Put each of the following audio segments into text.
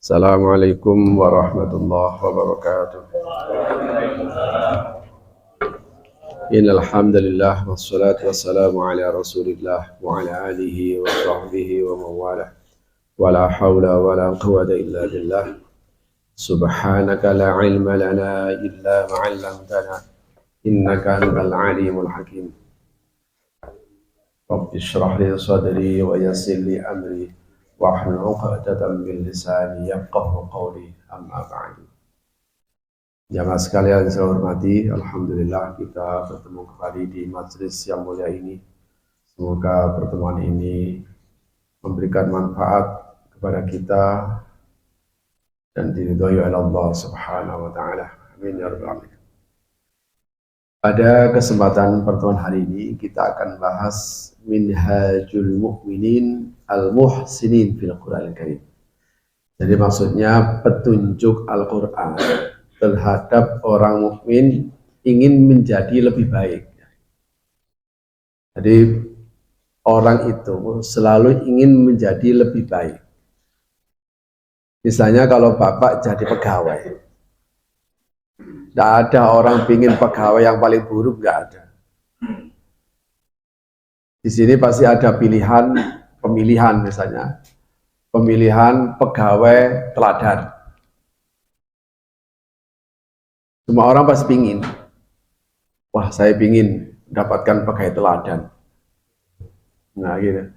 Assalamualaikum warahmatullahi wabarakatuh. Innal hamdalillah wassalatu wassalamu ala Rasulillah wa ala alihi wa sahbihi wa mawalah. Wala haula wala quwwata illa billah. Subhanaka la ilma lana illa ma 'allamtana innaka antal alimul hakim. Rabbi shrah li sadri wa yassir li amri wahlul 'uqdatam min lisani yafqahu qawli, amma ba'du. Jamaah sekalian saya hormati, alhamdulillah kita bertemu kembali di majelis yang mulia ini. Semoga pertemuan ini memberikan manfaat kepada kita dan diridhoi oleh Allah Subhanahu wa taala. Amin ya rabbal alamin. Pada kesempatan pertemuan hari ini kita akan bahas Minhajul Mu'minin Al-Muhsinin fil Qur'anil Karim. Jadi maksudnya petunjuk Al-Qur'an terhadap orang mukmin ingin menjadi lebih baik. Jadi orang itu selalu ingin menjadi lebih baik. Misalnya kalau bapak jadi pegawai, tidak ada orang ingin pegawai yang paling buruk, nggak ada. Di sini pasti ada pemilihan misalnya, pemilihan pegawai teladan. Semua orang pasti ingin, wah saya ingin mendapatkan pegawai teladan. Nah gitu.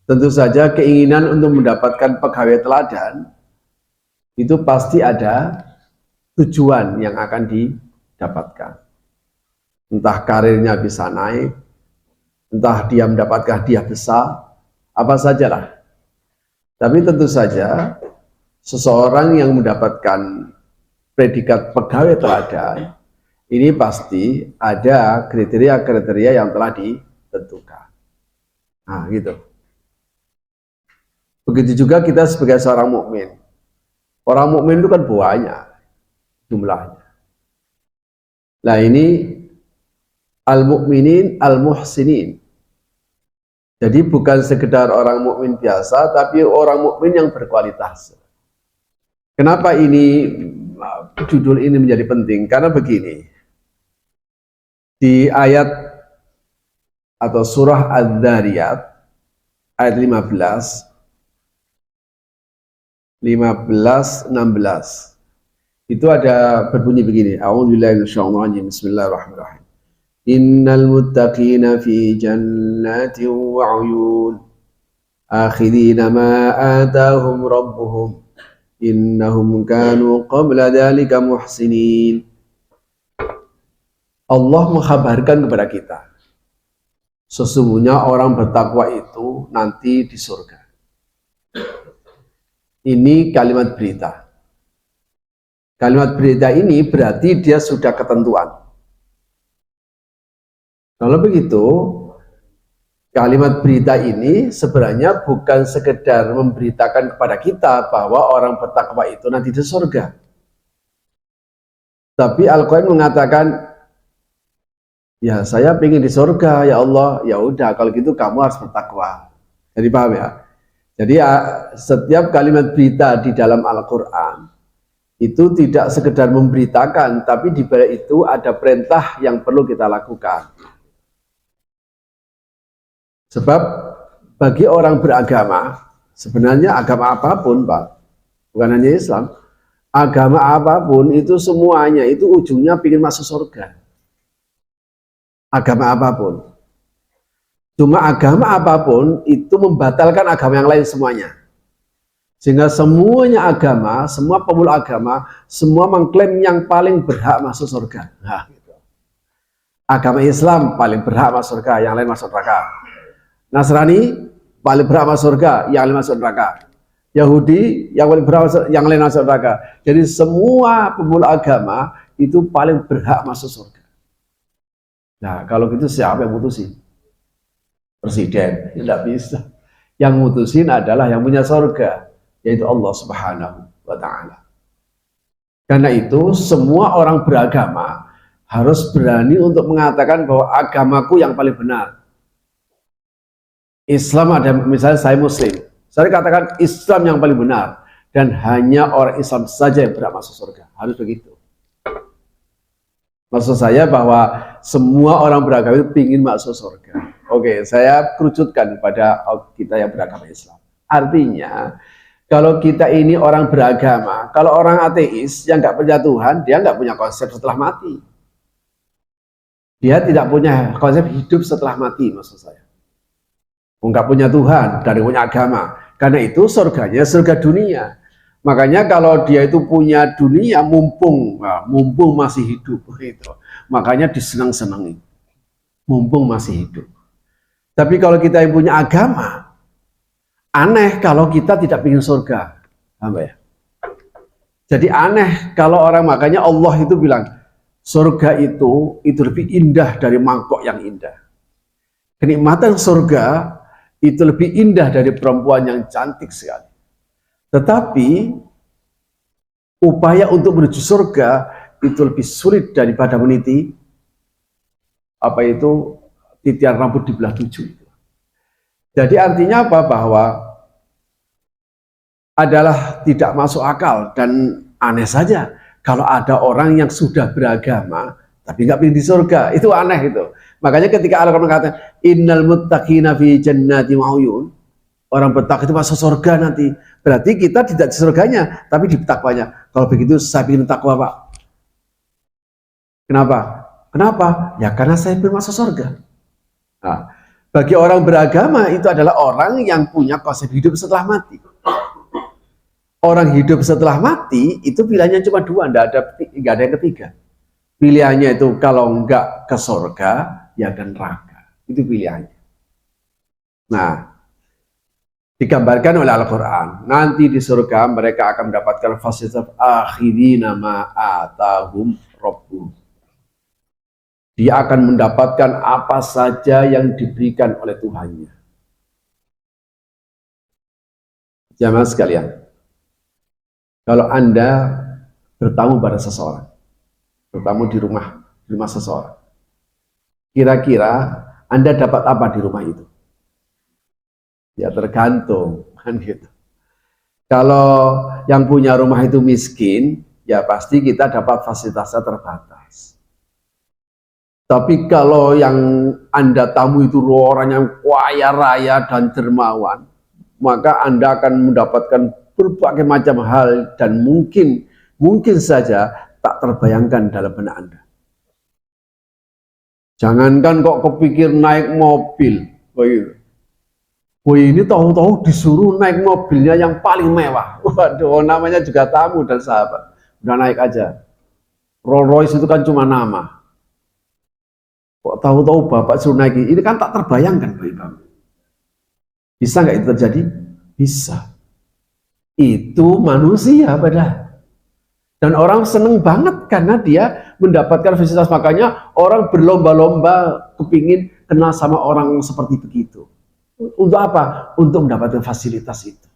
Tentu saja keinginan untuk mendapatkan pegawai teladan itu pasti ada tujuan yang akan didapatkan. Entah karirnya bisa naik, entah dia mendapatkan hadiah besar, apa sajalah. Tapi tentu saja seseorang yang mendapatkan predikat pegawai teladan ini pasti ada kriteria-kriteria yang telah ditentukan. Nah, gitu. Begitu juga kita sebagai seorang mukmin. Orang mukmin itu kan banyak jumlahnya. Nah, ini al-mu'minin al-muhsinin. Jadi bukan sekedar orang mukmin biasa, tapi orang mukmin yang berkualitas. Kenapa ini judul ini menjadi penting? Karena begini, di ayat atau surah Adz-Dzariyat ayat 15, 16 itu ada berbunyi begini, a'udzubillahi minasyaitonir rajim, bismillahirrahmanirrahim. Innal muttaqina fi jannatin wa 'uyun akhidina ma atahum rabbuhum innahum kanu qabla dzalika muhsinin. Allah mengkhabarkan kepada kita, sesungguhnya orang bertakwa itu nanti di surga. Ini kalimat berita. Kalimat berita ini berarti dia sudah ketentuan. Kalau begitu, kalimat berita ini sebenarnya bukan sekedar memberitakan kepada kita bahwa orang bertakwa itu nanti di surga. Tapi Al-Quran mengatakan, ya saya ingin di surga ya Allah, ya udah kalau gitu kamu harus bertakwa. Jadi paham ya? Jadi setiap kalimat berita di dalam Al-Quran itu tidak sekedar memberitakan, tapi di balik itu ada perintah yang perlu kita lakukan. Sebab bagi orang beragama, sebenarnya agama apapun Pak, bukan hanya Islam, agama apapun itu semuanya itu ujungnya ingin masuk surga. Agama apapun. Cuma agama apapun itu membatalkan agama yang lain semuanya. Sehingga semuanya agama, semua pemeluk agama, semua mengklaim yang paling berhak masuk surga. Nah, gitu. Agama Islam paling berhak masuk surga, yang lain masuk neraka. Nasrani paling berhak masuk surga, yang lain masuk neraka. Yahudi yang paling berhak masuk, yang lain masuk neraka. Jadi semua pemeluk agama itu paling berhak masuk surga. Nah, kalau gitu siapa yang mutusin? Presiden, tidak bisa. Yang mutusin adalah yang punya surga, yaitu Allah Subhanahu wa ta'ala. Karena itu semua orang beragama harus berani untuk mengatakan bahwa agamaku yang paling benar. Islam ada, misalnya saya muslim, saya katakan Islam yang paling benar. dan hanya orang Islam saja yang berhak masuk surga. Harus begitu. Maksud saya bahwa semua orang beragama itu ingin masuk surga. Oke, saya kerucutkan pada kita yang beragama Islam. Artinya, kalau kita ini orang beragama, kalau orang ateis yang nggak percaya Tuhan, dia nggak punya konsep setelah mati. Dia tidak punya konsep hidup setelah mati, maksud saya. Nggak punya Tuhan, dan punya agama. Karena itu surganya surga dunia. Makanya kalau dia itu punya dunia, mumpung masih hidup, gitu. Makanya disenang-senangi, mumpung masih hidup. Tapi kalau kita yang punya agama, aneh kalau kita tidak ingin surga. Apa ya? Jadi aneh kalau orang, makanya Allah itu bilang, surga itu lebih indah dari mangkok yang indah. Kenikmatan surga itu lebih indah dari perempuan yang cantik sekali. Tetapi upaya untuk menuju surga itu lebih sulit daripada meniti titian rambut di belah 7. Jadi artinya apa? Bahwa adalah tidak masuk akal dan aneh saja kalau ada orang yang sudah beragama tapi nggak pilih di surga. Itu aneh itu. Makanya ketika Allah mengatakan innal muttaqina fi jannati wa uyun, orang bertakwa itu masuk surga nanti. Berarti kita tidak di surganya, tapi di takwanya. Kalau begitu saya ingin takwa, Pak. Kenapa? Ya karena saya ingin masuk surga. Nah, bagi orang beragama itu adalah orang yang punya konsep hidup setelah mati. Orang hidup setelah mati itu pilihannya cuma 2, nggak ada yang ketiga. Pilihannya itu kalau enggak ke surga, ya ke neraka. Itu pilihannya. Nah, digambarkan oleh Al-Quran, nanti di surga mereka akan mendapatkan fasilitas akhirina ma'atahum rabbuhum. Dia akan mendapatkan apa saja yang diberikan oleh Tuhannya. Jamaah sekalian, kalau Anda bertamu pada seseorang, bertamu di rumah seseorang, kira-kira Anda dapat apa di rumah itu? Ya tergantung, kan gitu. Kalau yang punya rumah itu miskin, ya pasti kita dapat fasilitasnya terbatas. Tapi kalau yang Anda tamu itu orang yang kaya raya dan dermawan, maka Anda akan mendapatkan berbagai macam hal dan mungkin saja tak terbayangkan dalam benak Anda. Jangankan kok kepikir naik mobil, ini tahu-tahu disuruh naik mobilnya yang paling mewah. Waduh, namanya juga tamu dan sahabat. Udah naik aja. Rolls Royce itu kan cuma nama. Kok tahu-tahu Bapak suruh naik, ini kan tak terbayangkan bagi kamu. Bisa nggak itu terjadi? Bisa. Itu manusia padahal. Dan orang seneng banget karena dia mendapatkan fasilitas. Makanya orang berlomba-lomba kepingin kenal sama orang seperti begitu. Untuk apa? Untuk mendapatkan fasilitas itu.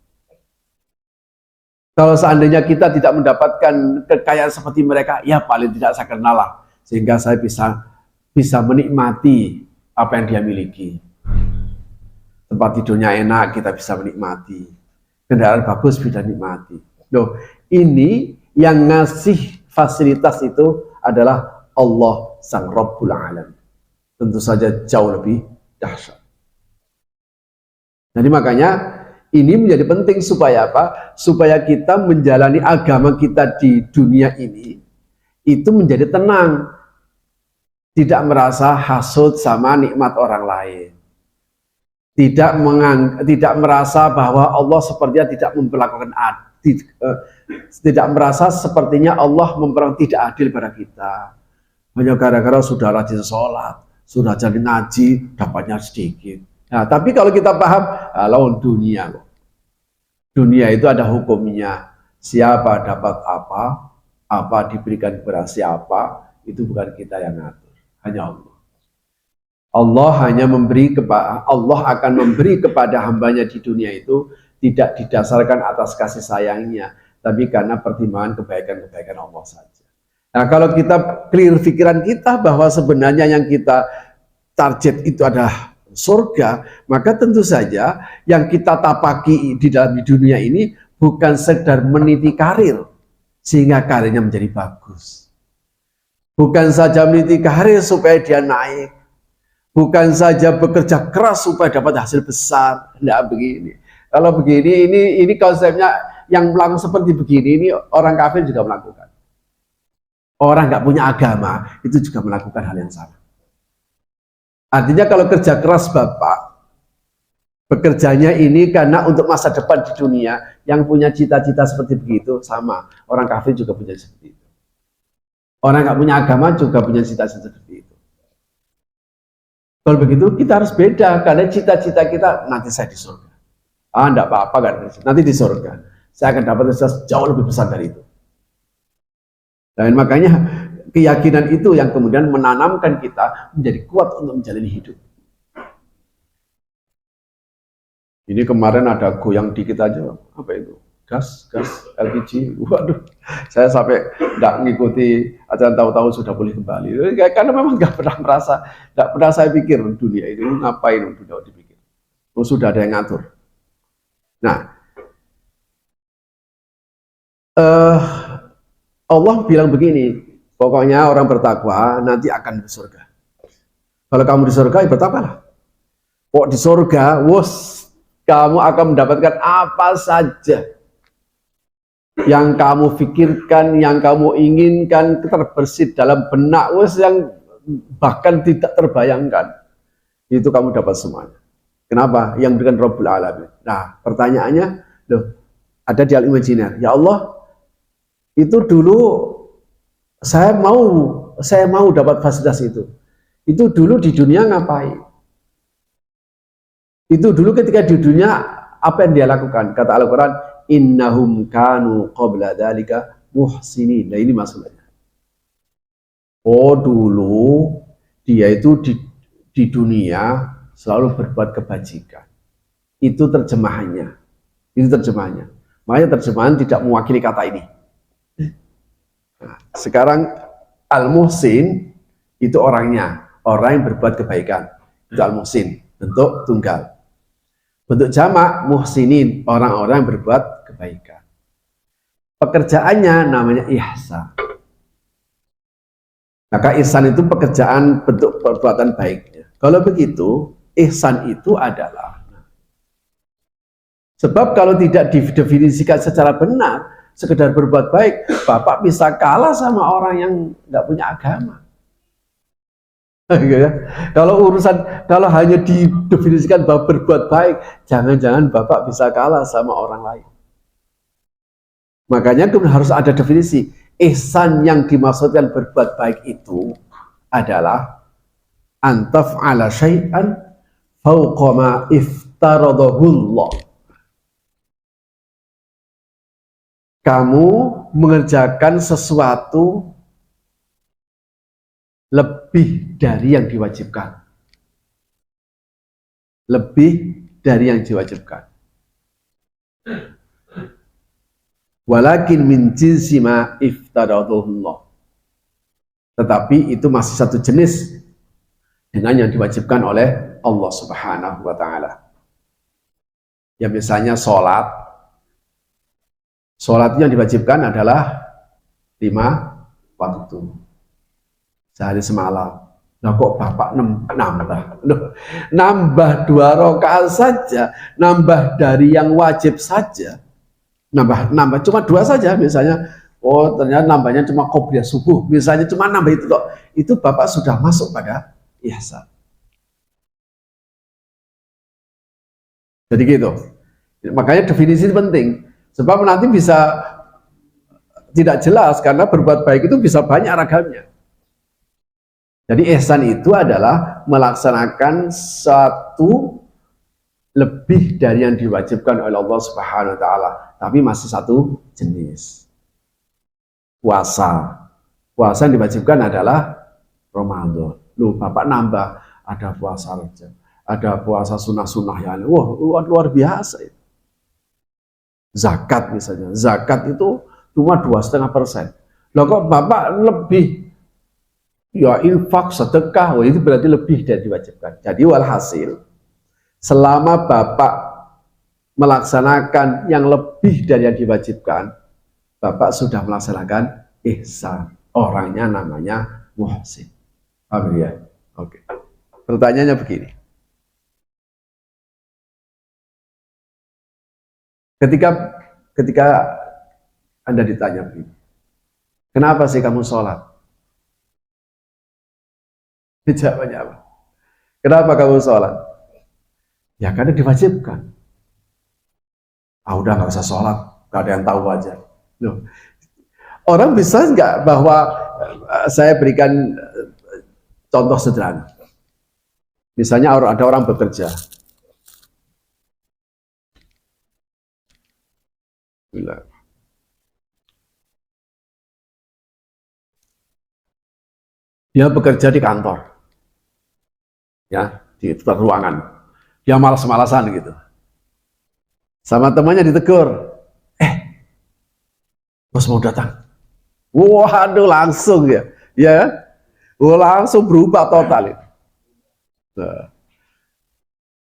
Kalau seandainya kita tidak mendapatkan kekayaan seperti mereka, ya paling tidak saya kenal lah. Sehingga saya bisa menikmati apa yang dia miliki. Tempat tidurnya enak, kita bisa menikmati. Kendaraan bagus, bisa nikmati. Loh, ini yang ngasih fasilitas itu adalah Allah Sang Rabbul Alamin. Tentu saja jauh lebih dahsyat. Jadi makanya ini menjadi penting supaya apa? Supaya kita menjalani agama kita di dunia ini itu menjadi tenang. Tidak merasa hasut sama nikmat orang lain. Tidak merasa bahwa Allah sepertinya tidak memperlakukan adil. Tidak merasa sepertinya Allah memperlakukan tidak adil pada kita. Hanya gara-gara sudah rajin sholat, sudah jadi ngaji, dapatnya sedikit. Nah, tapi kalau kita paham, lawan dunia loh. Dunia itu ada hukumnya. Siapa dapat apa diberikan kepada siapa, itu bukan kita yang ngatur. Hanya Allah. Allah akan memberi kepada hambanya di dunia itu tidak didasarkan atas kasih sayangnya, tapi karena pertimbangan kebaikan-kebaikan Allah saja. Nah, kalau kita clear pikiran kita bahwa sebenarnya yang kita target itu adalah surga, maka tentu saja yang kita tapaki di dalam dunia ini bukan sekedar meniti karir sehingga karirnya menjadi bagus. Bukan saja meniti karir supaya dia naik. Bukan saja bekerja keras supaya dapat hasil besar. Tidak begini. Kalau begini, ini konsepnya yang melakukan seperti begini, ini orang kafir juga melakukan. Orang nggak punya agama, itu juga melakukan hal yang sama. Artinya kalau kerja keras Bapak, bekerjanya ini karena untuk masa depan di dunia, yang punya cita-cita seperti begitu, sama. Orang kafir juga punya seperti itu. Orang nggak punya agama juga punya cita-cita seperti itu. Kalau begitu kita harus beda, karena cita-cita kita nanti saya di surga. Enggak apa-apa kan, nanti di surga. Saya akan dapat sesuatu jauh lebih besar dari itu. Dan makanya keyakinan itu yang kemudian menanamkan kita menjadi kuat untuk menjalani hidup. Ini kemarin ada goyang dikit aja, apa itu? Gas LPG. Waduh, saya sampai nggak ngikuti acara, tahu-tahu sudah boleh kembali. Karena memang nggak pernah saya pikir dunia ini ngapain dunia dipikir. Oh, sudah ada yang ngatur. Nah, Allah bilang begini, pokoknya orang bertakwa nanti akan di surga. Kalau kamu di surga, ya bertakwalah. Kok di surga, kamu akan mendapatkan apa saja yang kamu pikirkan, yang kamu inginkan, terbersit dalam benak, yang bahkan tidak terbayangkan. Itu kamu dapat semuanya. Kenapa? Yang berikan Rabbul Alamin. Nah, pertanyaannya, loh, ada di al-imajiner. Ya Allah, itu dulu saya mau dapat fasilitas itu. Itu dulu di dunia ngapain? Itu dulu ketika di dunia apa yang dia lakukan? Kata Al-Quran, innahum kanu qabla dzalika muhsinin. Nah, ini maksudnya. Oh, dulu dia itu di dunia selalu berbuat kebajikan. Itu terjemahannya. Makanya terjemahan tidak mewakili kata ini. Nah, sekarang al-muhsin itu orangnya, orang yang berbuat kebaikan. Itu al-muhsin, bentuk tunggal. Bentuk jamak, muhsinin, orang-orang yang berbuat kebaikan. Pekerjaannya namanya ihsan. Maka ihsan itu pekerjaan bentuk perbuatan baiknya. Kalau begitu, ihsan itu adalah, sebab kalau tidak didefinisikan secara benar, sekedar berbuat baik, Bapak bisa kalah sama orang yang nggak punya agama. Kalau hanya didefinisikan bahwa berbuat baik, jangan-jangan Bapak bisa kalah sama orang lain. Makanya harus ada definisi. Ihsan yang dimaksudkan berbuat baik itu adalah antaf'ala syai'an fauqa ma iftaradahullah. Kamu mengerjakan sesuatu lebih dari yang diwajibkan. Lebih dari yang diwajibkan. Walakin min jinsi ma iftaradahullah. Tetapi itu masih satu jenis dengan yang diwajibkan oleh Allah Subhanahu wa taala. Ya misalnya sholat yang diwajibkan adalah 5 waktu sehari semalam. Nah kok Bapak nambah 2 rakaat saja, nambah dari yang wajib saja, nambah cuma 2 saja misalnya. Oh ternyata nambahnya cuma qobliyah subuh, misalnya cuma nambah itu toh, itu Bapak sudah masuk pada ihsan. Jadi gitu. Makanya definisi itu penting. Sebab nanti bisa tidak jelas karena berbuat baik itu bisa banyak ragamnya. Jadi ihsan itu adalah melaksanakan satu lebih dari yang diwajibkan oleh Allah Subhanahu wa taala, tapi masih satu jenis. Puasa yang diwajibkan adalah Ramadan. Loh, Bapak nambah, ada puasa Rajab, ada puasa sunnah-sunnah yang luar biasa itu. Zakat misalnya, zakat itu cuma 2,5%. Loh kok Bapak lebih, ya infak, sedekah, itu berarti lebih dari diwajibkan. Jadi walhasil, Selama Bapak melaksanakan yang lebih dari yang diwajibkan, Bapak sudah melaksanakan ihsan. Orangnya namanya muhsin. Paham ya? Oke. Pertanyaannya begini. Ketika Anda ditanya begini, kenapa sih kamu sholat? Jawabannya apa? Kenapa kamu sholat? Ya karena diwajibkan. Udah nggak usah sholat, nggak ada yang tahu aja. Loh, orang bisa nggak bahwa saya berikan contoh sederhana. Misalnya ada orang bekerja. Dia bekerja di kantor, ya di ruangan. Dia malas-malasan gitu. Sama temannya ditegur, bos mau datang. Waduh, langsung ya, langsung berubah total itu. Nah,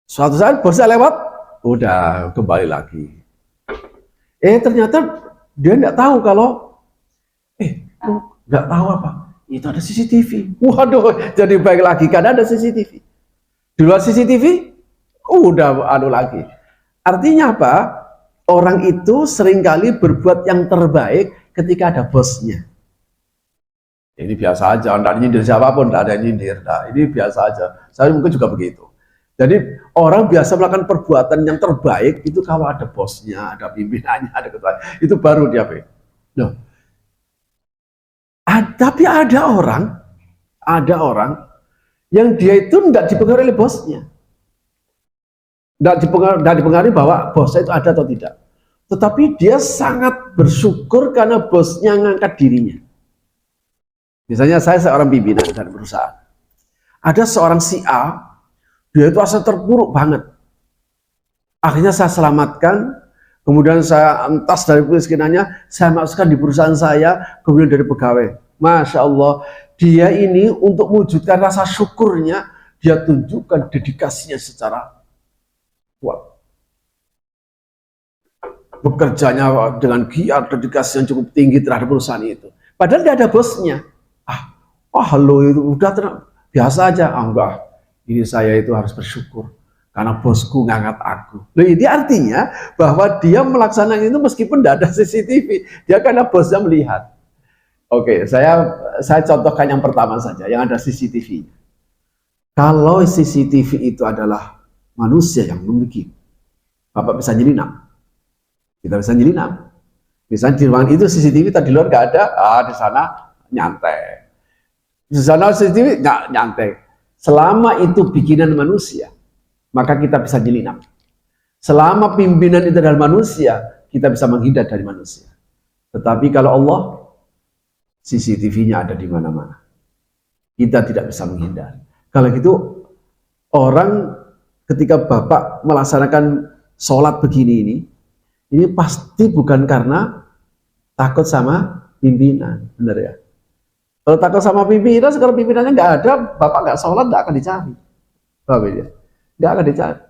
suatu saat bosnya lewat, udah kembali lagi. Ternyata dia nggak tahu kalau, nggak tahu apa? Itu ada CCTV. Waduh, jadi baik lagi karena ada CCTV. Di luar CCTV, udah lagi. Artinya apa? Orang itu seringkali berbuat yang terbaik ketika ada bosnya. Ini biasa aja, tidak nyindir siapapun, tidak ada yang nyindir. Nah, ini biasa aja. Saya mungkin juga begitu. Jadi orang biasa melakukan perbuatan yang terbaik itu kalau ada bosnya, ada pimpinannya, ada ketua. Itu baru dia. Loh. Tapi ada orang yang dia itu tidak dipengaruhi oleh bosnya. Tidak dipengaruhi bahwa bosnya itu ada atau tidak. Tetapi dia sangat bersyukur karena bosnya ngangkat dirinya. Misalnya saya seorang pimpinan dari perusahaan. Ada seorang si A, dia itu asal terpuruk banget. Akhirnya saya selamatkan, kemudian saya entas dari kemiskinannya, saya masukkan di perusahaan saya, kemudian dari pegawai. Masya Allah, dia ini untuk mewujudkan rasa syukurnya, dia tunjukkan dedikasinya secara kuat. Bekerjanya dengan giat, dedikasi yang cukup tinggi terhadap perusahaan itu. Padahal dia ada bosnya. Halo itu udah biasa aja. Enggak, ini saya itu harus bersyukur karena bosku ngangkat aku. Loh, ini artinya bahwa dia melaksanakan itu meskipun tidak ada CCTV, dia karena bosnya melihat. Oke, saya contohkan yang pertama saja, yang ada CCTV. Kalau CCTV itu adalah manusia yang memiliki, Bapak bisa nyelinap. Kita bisa nyelinap. Misalnya di ruangan itu CCTV, tadi luar nggak ada, di sana nyantai. Di sana CCTV nyantai. Selama itu bikinan manusia, maka kita bisa nyelinap. Selama pimpinan itu adalah manusia, kita bisa menghindar dari manusia. Tetapi kalau Allah, CCTV-nya ada di mana-mana. Kita tidak bisa menghindar. Kalau gitu, orang ketika Bapak melaksanakan sholat begini ini pasti bukan karena takut sama pimpinan, benar ya? Kalau takut sama pimpinan, sekarang pimpinannya nggak ada, Bapak nggak sholat, nggak akan dicari. Nggak akan dicari.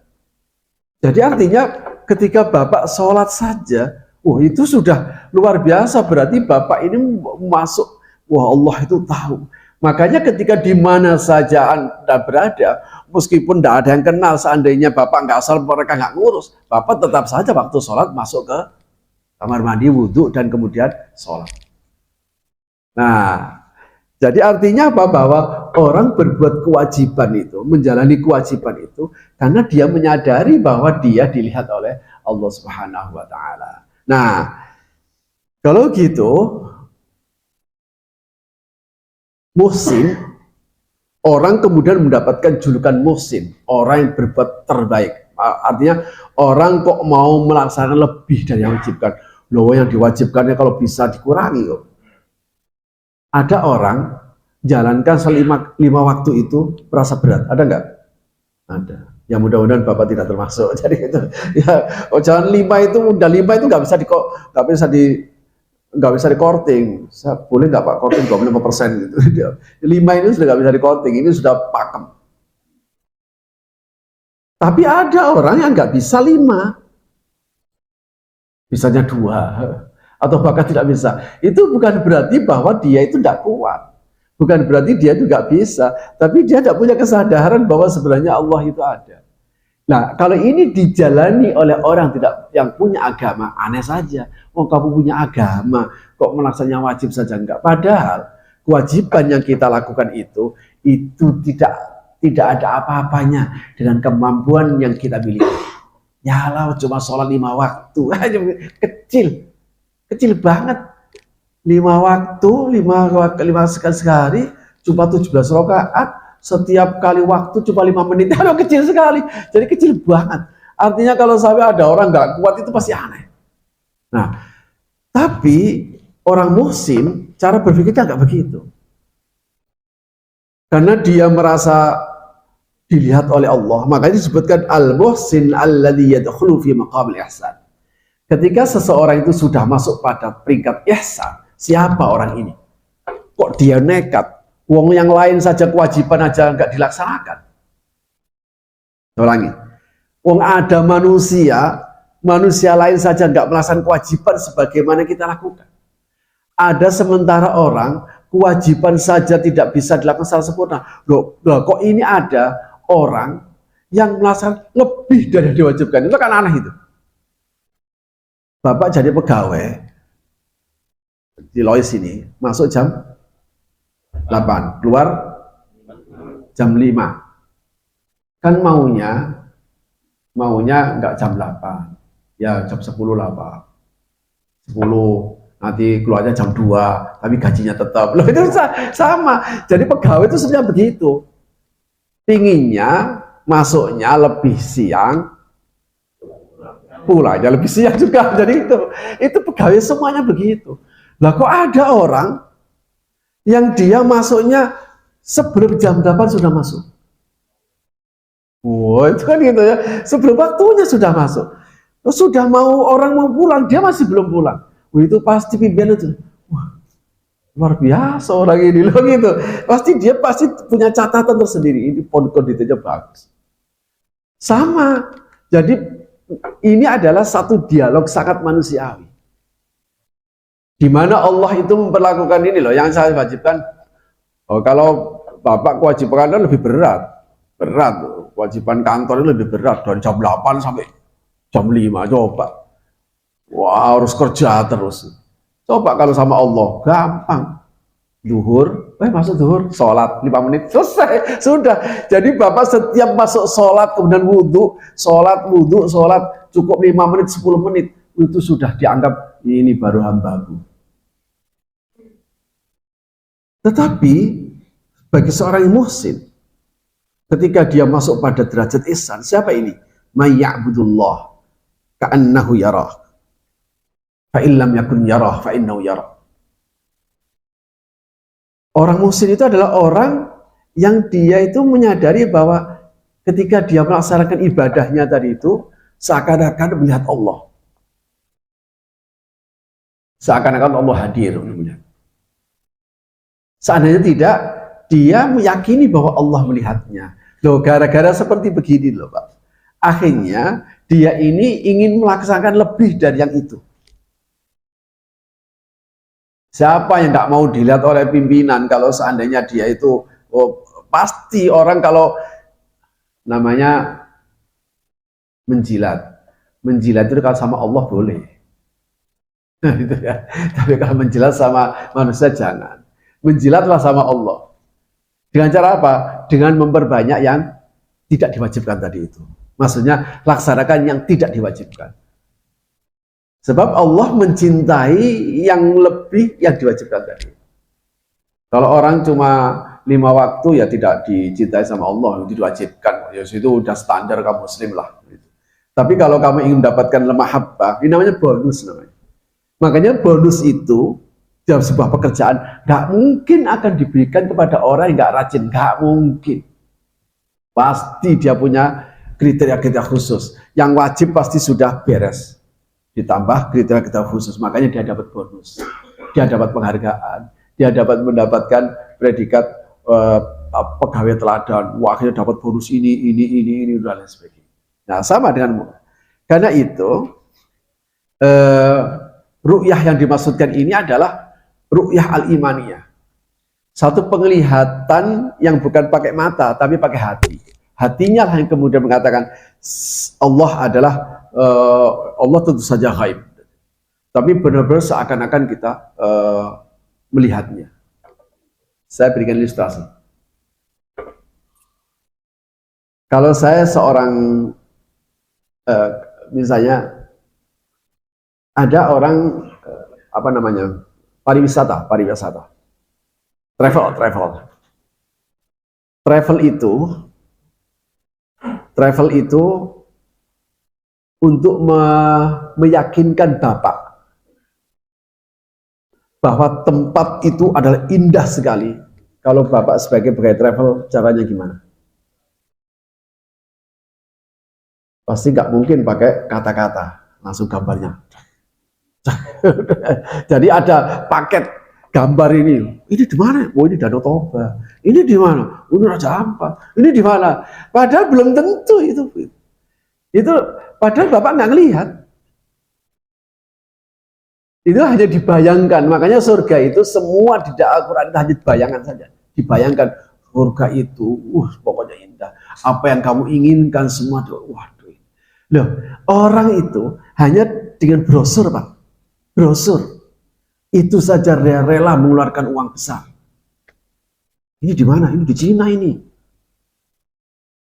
Jadi artinya ketika Bapak sholat saja, itu sudah luar biasa, berarti Bapak ini masuk, Allah itu tahu. Makanya ketika di mana saja Anda berada, meskipun tidak ada yang kenal, seandainya Bapak nggak sholat, mereka nggak ngurus, Bapak tetap saja waktu sholat masuk ke kamar mandi, wudhu, dan kemudian sholat. Nah, jadi artinya apa? Bahwa orang berbuat kewajiban itu, menjalani kewajiban itu, karena dia menyadari bahwa dia dilihat oleh Allah Subhanahu wa Ta'ala. Nah, kalau gitu, muhsin, orang kemudian mendapatkan julukan muhsin, orang yang berbuat terbaik. Artinya, orang kok mau melaksanakan lebih dari yang diwajibkan. Loh, yang diwajibkannya kalau bisa dikurangi kok. Ada orang jalankan lima waktu itu merasa berat, ada nggak? Ada. Ya mudah-mudahan Bapak tidak termasuk. Jadi itu, ya, jalan 5 itu udah 5 itu nggak bisa di korting. Boleh nggak Pak korting 25% gitu? 5 ini sudah nggak bisa di korting, ini sudah pakem. Tapi ada orang yang nggak bisa 5, bisanya 2, atau bahkan tidak bisa. Itu bukan berarti bahwa dia itu tidak kuat. Bukan berarti dia itu nggak bisa, tapi dia tidak punya kesadaran bahwa sebenarnya Allah itu ada. Nah, kalau ini dijalani oleh orang tidak yang punya agama, aneh saja. Oh, kamu punya agama, kok melaksanakannya wajib saja enggak? Padahal kewajiban yang kita lakukan itu tidak ada apa-apanya dengan kemampuan yang kita miliki. Ya Allah, cuma sholat 5 waktu, kecil banget. 5 waktu, 5 sekali sehari, cuma 17 rakaat. Setiap kali waktu cuma 5 menit, aduh kecil sekali, jadi kecil banget. Artinya kalau sampai ada orang nggak kuat itu pasti aneh. Nah, tapi orang muhsin cara berpikirnya nggak begitu, karena dia merasa dilihat oleh Allah. Makanya disebutkan al-muhsin alladzi yadkhulu fi maqamil ihsan. Ketika seseorang itu sudah masuk pada peringkat ihsan, siapa orang ini? Kok dia nekat? Wong yang lain saja kewajiban aja nggak dilaksanakan. Ulangi. Wong ada manusia lain saja nggak melaksanakan kewajiban sebagaimana kita lakukan. Ada sementara orang kewajiban saja tidak bisa dilakukan secara sempurna. Loh, kok ini ada orang yang melaksanakan lebih dari yang diwajibkan? Itu kan aneh itu. Bapak jadi pegawai di Lois ini, masuk jam 8, keluar jam 5. Kan maunya enggak jam 8. Ya jam 10 lah, Pak. 10, nanti keluarnya jam 2, tapi gajinya tetap. Loh, itu sama. Jadi pegawai itu sebenarnya begitu. Pinginnya masuknya lebih siang, pulangnya lebih siang juga. Jadi itu pegawai semuanya begitu. Lah kok ada orang yang dia masuknya sebelum jam 8 sudah masuk. Wah, itu kan gitu ya. Sebelum waktunya sudah masuk. Terus sudah orang mau pulang, dia masih belum pulang. Wah, itu pasti pimpinan itu. Wah, luar biasa orang ini loh gitu. Dia pasti punya catatan tersendiri. Ini kondisinya bagus. Sama. Jadi ini adalah satu dialog sangat manusiawi. Di mana Allah itu memperlakukan ini loh, yang saya wajibkan. Oh, kalau Bapak kewajiban lebih berat, kewajiban kantor itu lebih berat dari jam 8 sampai jam 5, coba. Wah, harus kerja terus. Coba kalau sama Allah, gampang. Duhur, masuk duhur, sholat 5 menit, selesai, sudah. Jadi Bapak setiap masuk sholat, kemudian wudhu, sholat, cukup 5 menit, 10 menit, itu sudah dianggap ini baru hambaku. Tetapi bagi seorang yang muhsin, ketika dia masuk pada derajat ihsan, siapa ini? May ya'budullah ka'annahu yarah, fa illam yakun yarah fa innahu yarah. Orang muhsin itu adalah orang yang dia itu menyadari bahwa ketika dia melaksanakan ibadahnya tadi itu seakan-akan melihat Allah. Seakan-akan Allah hadir untuk melihat. Seandainya tidak, dia meyakini bahwa Allah melihatnya. Loh, gara-gara seperti begini loh, Pak. Akhirnya dia ini ingin melaksanakan lebih dari yang itu. Siapa yang tidak mau dilihat oleh pimpinan kalau seandainya dia itu, pasti orang kalau namanya menjilat. Menjilat itu kalau sama Allah boleh. Gitu ya. Tapi kalau menjilat sama manusia jangan. Menjilatlah sama Allah. Dengan cara apa? Dengan memperbanyak yang tidak diwajibkan tadi itu. Maksudnya laksanakan yang tidak diwajibkan. Sebab Allah mencintai yang lebih yang diwajibkan tadi. Kalau orang cuma 5 waktu ya tidak dicintai sama Allah, diwajibkan. Ya itu udah standar kaum muslim lah. Tapi kalau kamu ingin mendapatkan mahabbah, ini namanya bonus namanya. Makanya bonus itu dalam sebuah pekerjaan nggak mungkin akan diberikan kepada orang yang nggak rajin, nggak mungkin. Pasti dia punya kriteria-kriteria khusus. Yang wajib pasti sudah beres. Ditambah kriteria-kriteria khusus, makanya dia dapat bonus. Dia dapat penghargaan, dia dapat mendapatkan predikat pegawai teladan. Wah, akhirnya dapat bonus ini, dan lain sebagainya. Nah, sama dengan karena itu ru'yah yang dimaksudkan ini adalah ru'yah al-imaniyah. Satu penglihatan yang bukan pakai mata tapi pakai hati. Hatinya lah yang kemudian mengatakan Allah adalah Allah tentu saja gaib. Tapi benar-benar seakan-akan kita melihatnya. Saya berikan ilustrasi. Kalau saya seorang misalnya ada orang apa namanya pariwisata, travel itu untuk meyakinkan Bapak bahwa tempat itu adalah indah sekali. Kalau Bapak sebagai pegawai travel, caranya gimana? Pasti nggak mungkin pakai kata-kata, langsung gambarnya. Jadi ada paket gambar ini di mana? Oh, ini Danau Toba. Ini di mana? Ini Raja Ampat. Ini di mana? Padahal belum tentu itu. Itu padahal Bapak nggak ngelihat. Itu hanya dibayangkan. Makanya surga itu semua di Al-Quran itu hanya bayangan saja. Dibayangkan surga itu, pokoknya indah. Apa yang kamu inginkan semua, waduh. Loh, orang itu hanya dengan brosur, Pak. Brosur. Itu saja rela mengeluarkan uang besar. Ini di mana? Ini di Cina ini.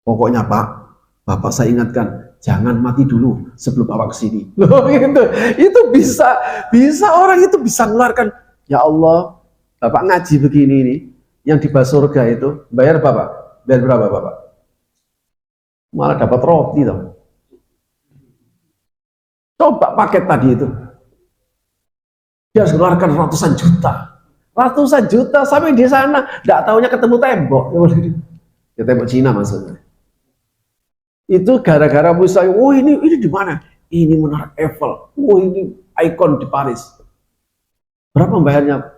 Pokoknya Pak, Bapak saya ingatkan, jangan mati dulu sebelum Bapak kesini. Loh, gitu. Itu bisa orang itu bisa mengeluarkan, ya Allah, Bapak ngaji begini nih, yang di bawah surga itu, bayar Bapak? Bayar berapa Bapak? Malah dapat roti dong. Coba paket tadi itu. Dia harus mengeluarkan ratusan juta sampai di sana, nggak taunya ketemu tembok. Ya tembok Cina maksudnya. Itu gara-gara misalnya, ini di mana? Ini Menara Eiffel. Ini ikon di Paris. Berapa bayarnya?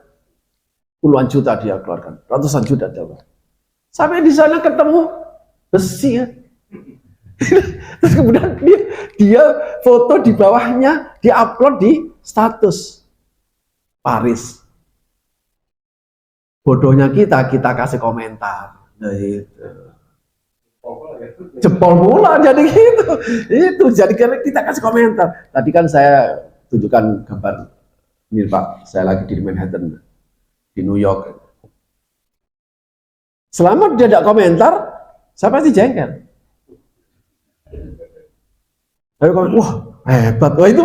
Puluhan juta dia keluarkan, ratusan juta dia. Sampai di sana ketemu besi ya. Terus kemudian dia foto di bawahnya, diupload di status Paris. Bodohnya kita kasih komentar. Nah, itu. Jempol mula jadi gitu. Itu jadi kita kasih komentar. Tadi kan saya tunjukkan gambar ini Pak, saya lagi di Manhattan, di New York. Selama dia tidak komentar, saya pasti jengkel. Saya komen, wah hebat, wah itu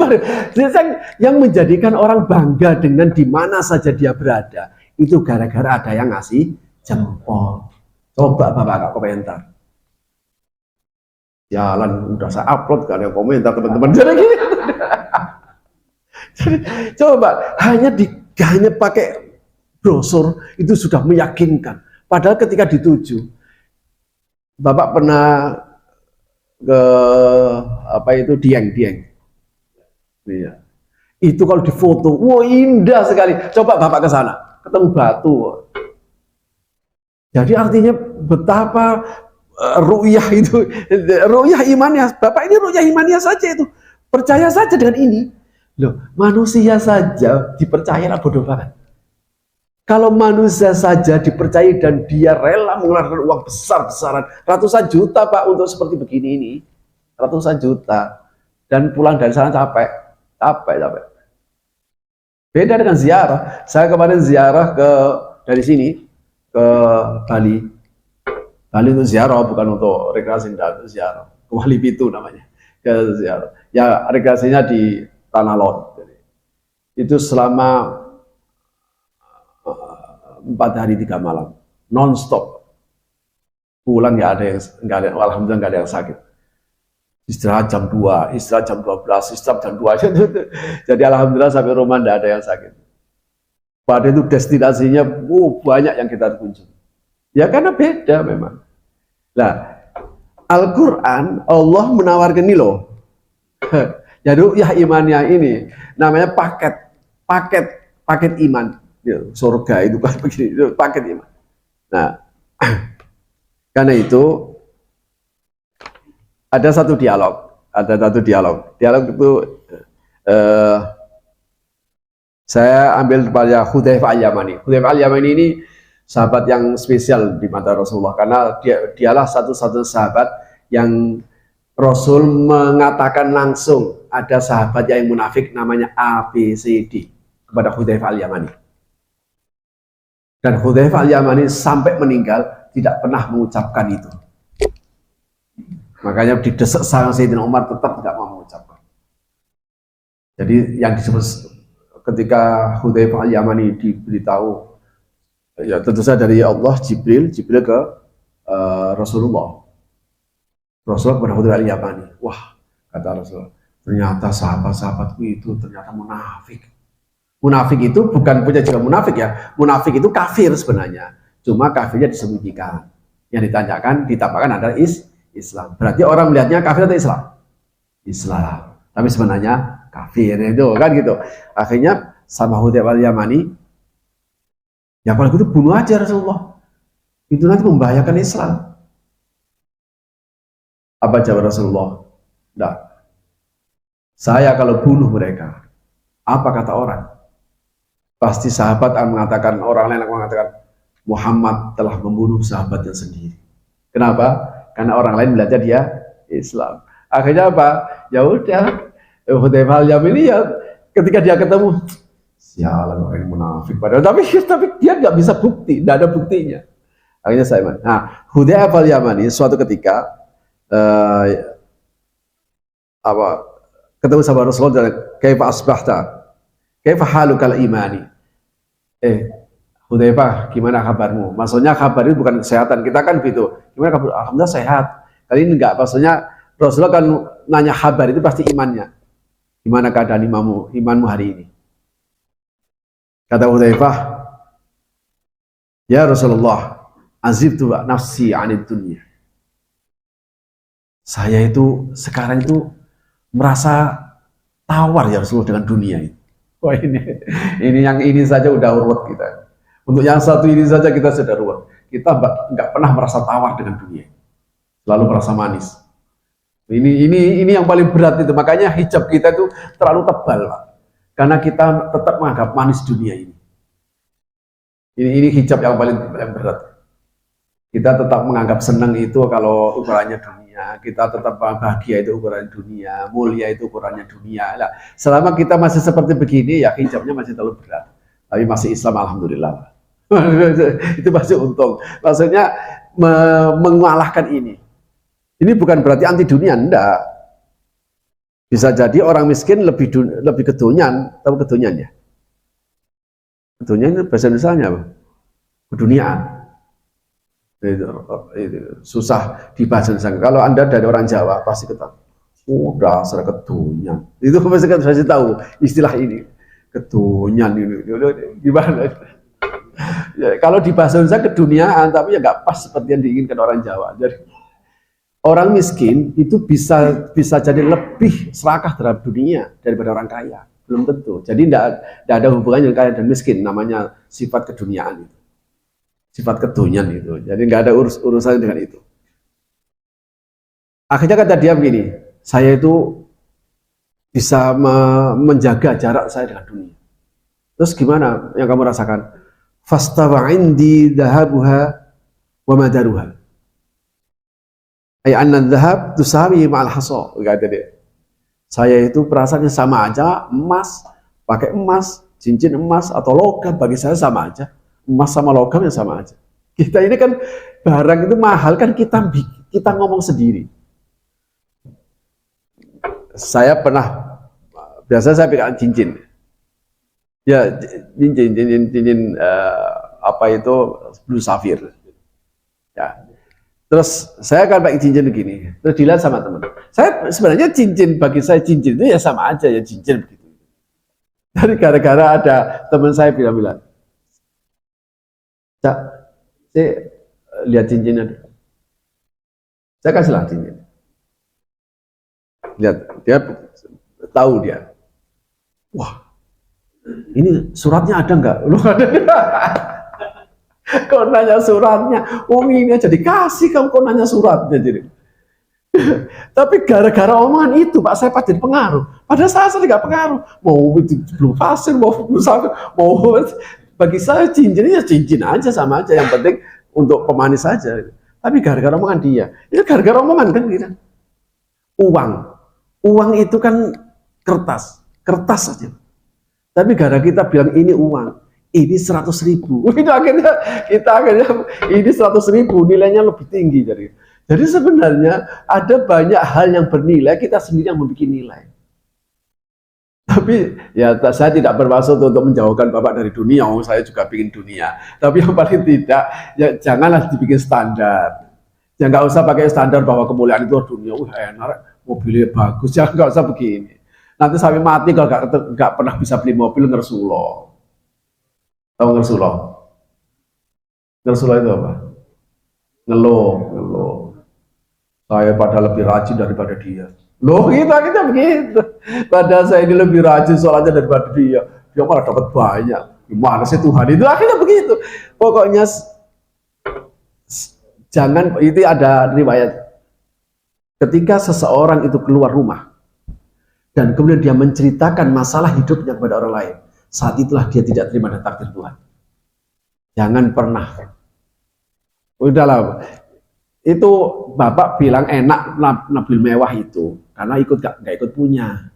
yang menjadikan orang bangga dengan di mana saja dia berada. Itu gara-gara ada yang ngasih jempol. Coba Bapak komentar. Jalan udah saya upload, gak ada komentar teman-teman. Jadi gini. Jadi, coba hanya pakai brosur itu sudah meyakinkan. Padahal ketika dituju, Bapak pernah ke apa itu Dieng. Iya. Itu kalau difoto, indah sekali. Coba Bapak ke sana, ketemu batu. Jadi artinya betapa ru'yah itu, ru'yah imaniyah. Bapak ini ru'yah imaniyah saja itu. Percaya saja dengan ini. Loh, manusia saja dipercaya bodoh banget. Kalau manusia saja dipercaya dan dia rela mengeluarkan uang besar-besaran, ratusan juta Pak untuk seperti begini ini, ratusan juta, dan pulang dari sana capek. Beda dengan ziarah. Saya kemarin ziarah dari sini ke Bali. Bali untuk ziarah, bukan untuk rekreasi, untuk ziarah. Ke Wali Pitu namanya, ke ziarah. Ya rekreasinya di Tanah Lot. Itu selama 4 hari 3 malam, non-stop. Pulang nggak ada, alhamdulillah nggak ada yang sakit. Istirahat jam 2, istirahat jam 12, istirahat jam 2. Jadi alhamdulillah sampai rumah nggak ada yang sakit. Pada itu destinasinya banyak yang kita kunjungi. Ya karena beda memang. Nah, Al-Quran, Allah menawarkan ini loh. Jadi ya imannya ini namanya paket iman. Ya, surga itu kan begini, itu paket iman. Nah, karena itu ada satu dialog. Dialog itu saya ambil pada Hudzaifah Al-Yamani. Hudzaifah Al-Yamani ini sahabat yang spesial di mata Rasulullah karena dialah satu-satunya sahabat yang Rasul mengatakan langsung ada sahabat yang munafik namanya ABCD kepada Hudzaifah Al-Yamani. Dan Hudzaifah Al-Yamani sampai meninggal tidak pernah mengucapkan itu. Makanya didesak sama Sayyidina Umar tetap tidak mau mengucapkan. Jadi yang disebut ketika Hudzaifah Al-Yamani diberitahu, ya tentu saja dari Allah, Jibril ke Rasulullah kepada Hudzaifah Al-Yamani. Wah, kata Rasulullah, ternyata sahabat-sahabatku itu ternyata munafik. Munafik itu bukan punya jiwa munafik ya. Munafik itu kafir sebenarnya. Cuma kafirnya disembunyikan. Yang ditanyakan, ditambahkan adalah Islam. Berarti orang melihatnya kafir atau Islam? Islam. Tapi sebenarnya kafir itu kan gitu. Akhirnya sama Hudzaifah Al-Yamani, ya kalau gitu bunuh aja Rasulullah. Itu nanti membahayakan Islam. Apa jawab Rasulullah? Tidak. Saya kalau bunuh mereka, apa kata orang? Pasti sahabat akan mengatakan, orang lain akan mengatakan, Muhammad telah membunuh sahabatnya sendiri. Kenapa? Karena orang lain melihatnya dia Islam. Akhirnya apa? Ya udah, Hudzaifah Al-Yamani ya ketika dia ketemu, sialan orang munafik padahal, tapi dia nggak bisa bukti, nggak ada buktinya. Akhirnya saya nah, Hudzaifah Al-Yamani suatu ketika ketemu sama Rasulullah, kaifa asbahta? Kaifa halukal imani? Hudzaifah, gimana kabarmu? Maksudnya kabar itu bukan kesehatan. Kita kan gitu. Gimana kabar? Alhamdulillah sehat. Kali ini enggak. Maksudnya Rasulullah kan nanya kabar itu pasti imannya. Gimana keadaan imanmu hari ini? Kata Hudzaifah, ya Rasulullah, azibtu nafsi 'anid dunya. Saya itu sekarang itu merasa tawar ya Rasulullah dengan dunia ini. Wah ini yang ini saja udah ruwet kita. Untuk yang satu ini saja kita sudah ruwet. Kita nggak pernah merasa tawar dengan dunia. Selalu merasa manis. Ini yang paling berat itu. Makanya hijab kita itu terlalu tebal, Pak. Karena kita tetap menganggap manis dunia ini. Ini hijab yang paling berat. Kita tetap menganggap senang itu kalau ukurannya dunia. Kita tetap bahagia itu ukuran dunia. Mulia itu ukurannya dunia. Nah, selama kita masih seperti begini, ya hijabnya masih terlalu berat. Tapi masih Islam, alhamdulillah. Itu masih untung. Maksudnya mengalahkan ini. Ini bukan berarti anti dunia, enggak. Bisa jadi orang miskin lebih kedunian, tahu kedunian ya? Kedunian itu bahasa Indonesia apa? Keduniaan. Itu susah dibahas. Kalau Anda dari orang Jawa pasti ketahui. Dasar kedunian. Itu pasti saya tahu istilah ini. Kedunian ini gimana? Ya, kalau di bahasa Indonesia keduniaan, tapi ya nggak pas seperti yang diinginkan orang Jawa. Jadi orang miskin itu bisa jadi lebih serakah terhadap dunia daripada orang kaya. Belum tentu. Jadi tidak ada hubungannya dengan kaya dan miskin. Namanya sifat keduniaan itu. Sifat kedunian itu. Jadi nggak ada urusan dengan itu. Akhirnya kata dia begini, saya itu bisa menjaga jarak saya dengan dunia. Terus gimana yang kamu rasakan? Fastawa indi dhahabuha wa madaruha. Ay anna dhahab tusawi ma'al hasa. Kata dia. Saya itu perasaannya sama aja, emas, pakai emas, cincin emas atau logam bagi saya sama aja. Emas sama logam yang sama aja. Kita ini kan barang itu mahal kan kita ngomong sendiri. Saya pernah, biasa saya pegang cincin. Ya, cincin apa itu blue sapphire. Ya. Terus saya akan pakai cincin begini. Terus dilihat sama teman. Saya sebenarnya cincin bagi saya cincin itu ya sama aja ya cincin begitu. Jadi gara-gara ada teman saya bilang, Cak, saya lihat cincinnya dulu. Saya kasihlah cincin. Lihat, dia tahu dia. Wah, ini suratnya ada nggak? Lu ada? Kau nanya suratnya? Oh ini aja dikasih, kamu kau nanya suratnya jadi. Tapi gara-gara omongan itu Pak saya jadi pengaruh. Padahal saya nggak pengaruh. Mau itu belum pasir, mau bagi saya cincin ya cincin aja sama aja. Yang penting untuk pemanis saja. Tapi gara-gara omongan dia, itu gara-gara omongan kan kita. Uang itu kan kertas saja. Tapi gara kita bilang ini uang, ini 100.000. Itu akhirnya ini 100.000 nilainya lebih tinggi Jadi sebenarnya ada banyak hal yang bernilai, kita sendiri yang membuat nilai. Tapi ya saya tidak bermaksud untuk menjauhkan Bapak dari dunia, saya juga bikin dunia. Tapi yang paling tidak, ya janganlah dibikin standar. Ya nggak usah pakai standar bahwa kemuliaan itu dunia, enak, mobilnya bagus, ya nggak usah begini. Nanti sampai mati kalau nggak pernah bisa beli mobil ngersulo. Tahu ngersulo? Ngersulo itu apa? Ngeluh. Saya pada lebih rajin daripada dia. Loh kita begitu. Padahal saya ini lebih rajin sholatnya daripada dia. Dia malah dapat banyak. Gimana sih Tuhan itu? Akhirnya begitu. Pokoknya jangan, itu ada riwayat. Ketika seseorang itu keluar rumah dan kemudian dia menceritakan masalah hidupnya kepada orang lain, saat itulah dia tidak terima dan takdir Tuhan. Jangan pernah. Udahlah. Itu Bapak bilang enak mobil mewah itu karena nggak ikut punya.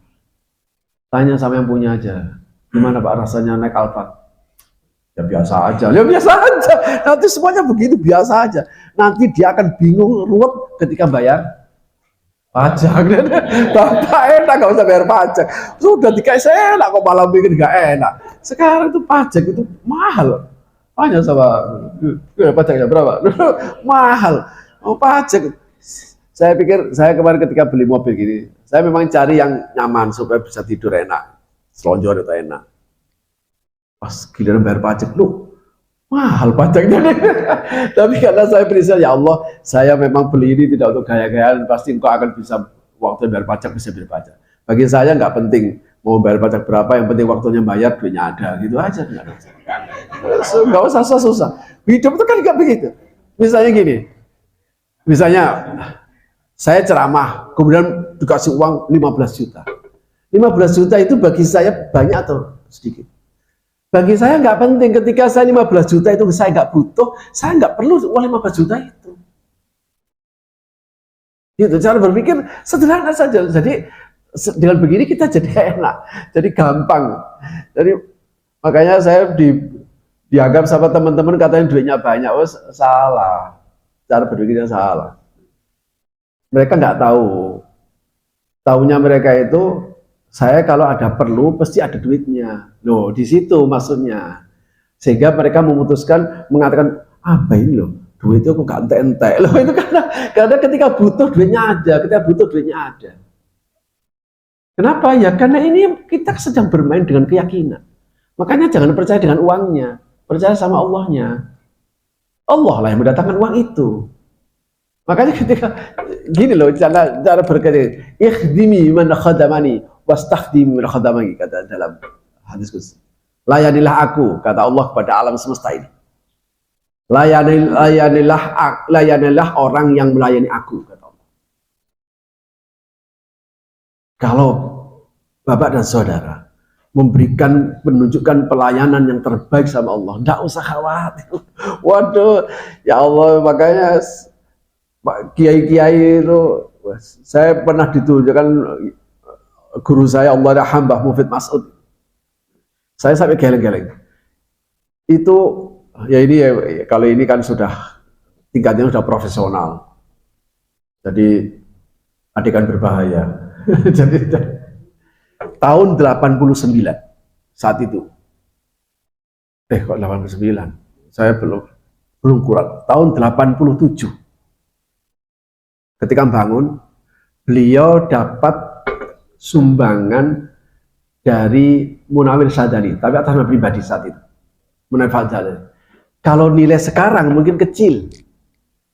Tanya sama yang punya aja, gimana Pak rasanya naik Alphard? Ya biasa aja. Nanti semuanya begitu, biasa aja. Nanti dia akan bingung, ruwet ketika bayar pajak. Bapak enak nggak usah bayar pajak. Sudah dikasih enak kok malah bikin nggak enak. Sekarang itu pajak itu mahal. Tanya sama pajaknya berapa? Mahal. Pajak. Saya pikir, saya kemarin ketika beli mobil gini, saya memang cari yang nyaman supaya bisa tidur enak, selonjor itu enak. Pas giliran bayar pajak, mahal pajaknya. Tapi karena saya berisah, ya Allah, saya memang beli ini tidak untuk gaya-gayaan, pasti engkau akan bisa waktu bayar pajak bisa bayar pajak. Bagi saya nggak penting mau bayar pajak berapa, yang penting waktunya bayar, duitnya ada, gitu aja. Nggak usah susah. Hidup itu kan nggak begitu. Misalnya gini. Misalnya, saya ceramah, kemudian dikasih uang 15 juta. 15 juta itu bagi saya banyak atau sedikit? Bagi saya nggak penting, ketika saya 15 juta itu saya nggak butuh, saya nggak perlu uang 15 juta itu. Gitu, cara berpikir sederhana saja. Jadi, dengan begini kita jadi enak, jadi gampang. Jadi, makanya saya dianggap sama teman-teman katanya duitnya banyak, salah. Cara berpikirnya salah. Mereka nggak tahu. Tahunya mereka itu, saya kalau ada perlu pasti ada duitnya. Loh, di situ maksudnya. Sehingga mereka memutuskan mengatakan, apa ini loh, duit itu kok gak entek-entek. Loh, itu karena ketika butuh duitnya ada, Kenapa? Ya karena ini kita sedang bermain dengan keyakinan. Makanya jangan percaya dengan uangnya, percaya sama Allahnya. Allah lah yang mendatangkan uang itu. Makanya ketika gini loh cara berpikir, ikhdimi man khadamani wastakhdimi man khadamani, kata dalam hadis qudsi. Layanilah aku, kata Allah kepada alam semesta ini. Layanilah orang yang melayani aku, kata Allah. Kalau Bapak dan Saudara menunjukkan pelayanan yang terbaik sama Allah, tidak usah khawatir. Waduh, ya Allah, makanya kiai-kiai itu, saya pernah ditunjukkan guru saya, Allah Mbah Mufid Mas'ud. Saya sampai geleng-geleng. Itu ya ini ya, kalau ini kan sudah tingkatnya sudah profesional. Jadi adegan berbahaya. Jadi tahun 89 saat itu. Kok 89? Saya belum kurang. Tahun 87. Ketika bangun, beliau dapat sumbangan dari Munawir Sadali, tapi atas nama pribadi saat itu. Munawir Sadali. Kalau nilai sekarang mungkin kecil,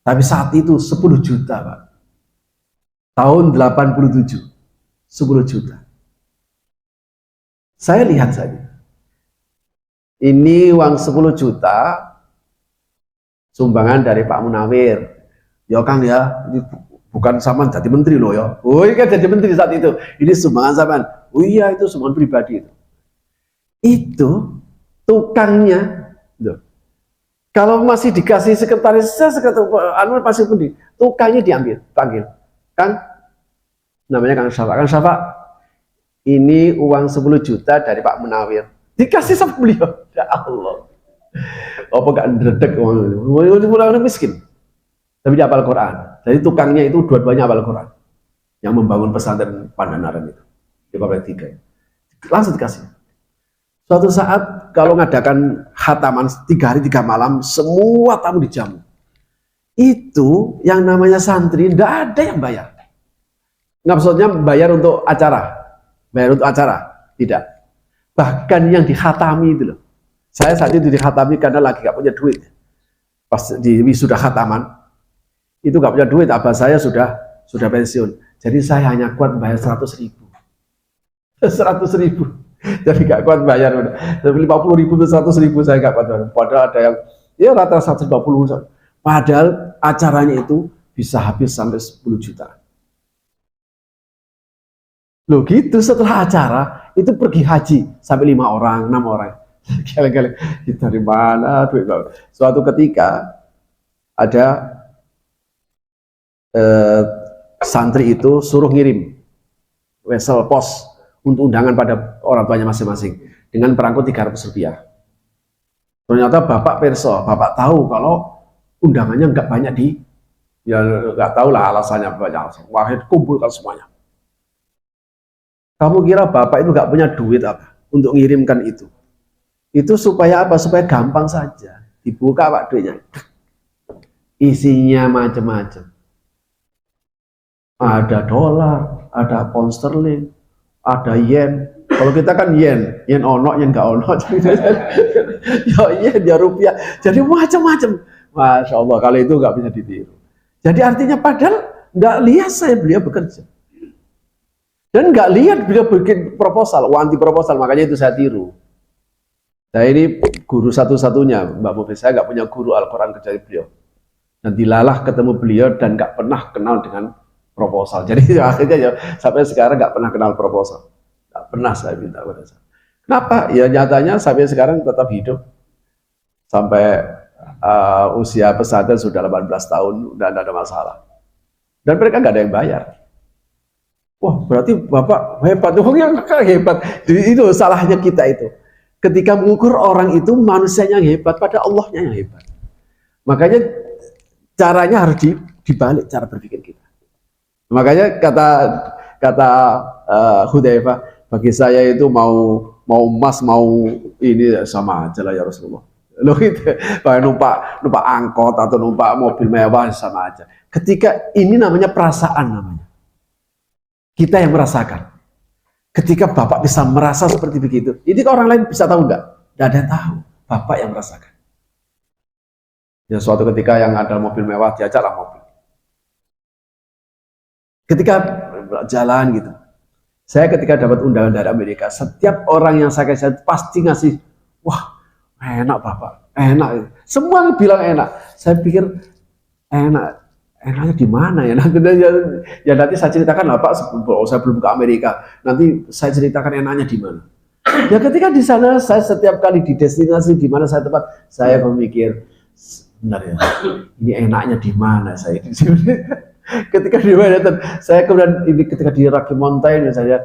tapi saat itu 10 juta, Pak. Tahun 87, 10 juta. Saya lihat saja. Ini uang 10 juta sumbangan dari Pak Munawir. Ya Kang ya, bukan sama jadi menteri loh ya. Oh iya kan jadi menteri saat itu. Ini sumbangan sampean. Oh iya itu sumbangan pribadi itu. Itu tukangnya. Tuh. Kalau masih dikasih sekretaris, anu pasti pending. Tukangnya diambil, panggil. Kang, namanya Kang Syafa. Kang Syafa, ini uang 10 juta dari Pak Munawir. Dikasih sama beliau. Ya Allah. Apa gak ndredeg uang itu? Mulai miskin. Tapi dia hafal Quran. Jadi tukangnya itu dua-duanya hafal Quran. Yang membangun pesantren Pandanaran itu. Di Bapak 3. Langsung dikasih. Suatu saat kalau ngadakan khataman 3 hari 3 malam, semua tamu dijamu. Itu yang namanya santri, tidak ada yang bayar. Nggak maksudnya bayar untuk acara. Bayar untuk acara. Tidak. Bahkan yang dikhatami itu loh. Saya saat itu dikhatami karena lagi gak punya duit. Pas di wisuda khataman, itu gak punya duit, abah saya sudah pensiun. Jadi saya hanya kuat bayar 100.000. 100.000. Jadi gak kuat bayar. Tapi 50.000 ke 100.000 saya gak kuat bayar. Padahal ada yang ya rata-rata 150. Padahal acaranya itu bisa habis sampai 10 juta. Loh gitu, setelah acara itu pergi haji sampai 5 orang, 6 orang. Kali-kali dari mana duit? Suatu ketika ada santri itu suruh ngirim wesel pos untuk undangan pada orang tuanya masing-masing dengan perangko 300 rupiah. Ternyata bapak perso, bapak tahu kalau undangannya nggak banyak ya nggak tahu lah alasannya banyak. Wahid kumpulkan semuanya. Kamu kira bapak itu nggak punya duit apa untuk ngirimkan itu? Itu supaya apa? Supaya gampang saja. Dibuka pak duitnya. Isinya macam-macam. Ada dolar, ada pound sterling, ada yen. Kalau kita kan yen ono, yen nggak ono. Ya yen, ya rupiah. Jadi macam-macam. Masya Allah, kalau itu nggak bisa ditiru. Jadi artinya padahal nggak lihat beliau bekerja. Dan nggak lihat beliau bikin proposal, anti proposal, makanya itu saya tiru. Saya ini guru satu-satunya, Mbak Mufid, saya nggak punya guru Al-Quran kecuali beliau. Dan dilalah ketemu beliau dan nggak pernah kenal dengan proposal. Jadi akhirnya ya sampai sekarang nggak pernah kenal proposal. Nggak pernah saya minta pada saya. Kenapa? Ya nyatanya sampai sekarang tetap hidup. Sampai usia pesantren sudah 18 tahun dan tidak ada masalah. Dan mereka nggak ada yang bayar. Wah berarti Bapak hebat. Oh yang hebat. Jadi itu salahnya kita itu. Ketika mengukur orang itu manusianya yang hebat, pada Allahnya yang hebat. Makanya caranya harus dibalik cara berpikir kita. Makanya kata Hudzaifah, bagi saya itu mau emas mau ini sama aja lah ya Rasulullah. Loh gitu, numpak angkot atau numpak mobil mewah sama aja. Ketika ini namanya perasaan namanya. Kita yang merasakan. Ketika Bapak bisa merasa seperti begitu, ini orang lain bisa tahu nggak? Tidak ada yang tahu. Bapak yang merasakan. Ya suatu ketika yang ada mobil mewah, diajaklah mobil. Ketika jalan gitu, saya ketika dapat undangan dari Amerika, setiap orang yang saya kasih pasti ngasih, wah enak Bapak, enak. Semua bilang enak. Saya pikir enak. Enaknya di mana ya? Nanti saya ceritakan lah Pak, saya belum ke Amerika. Nanti saya ceritakan enaknya di mana. Ya ketika di sana saya setiap kali di destinasi di mana saya tempat, saya memikir benar ya. Ini enaknya di mana saya di sini. Ketika di Manhattan, saya kemudian ini ketika di Rocky Mountain misalnya,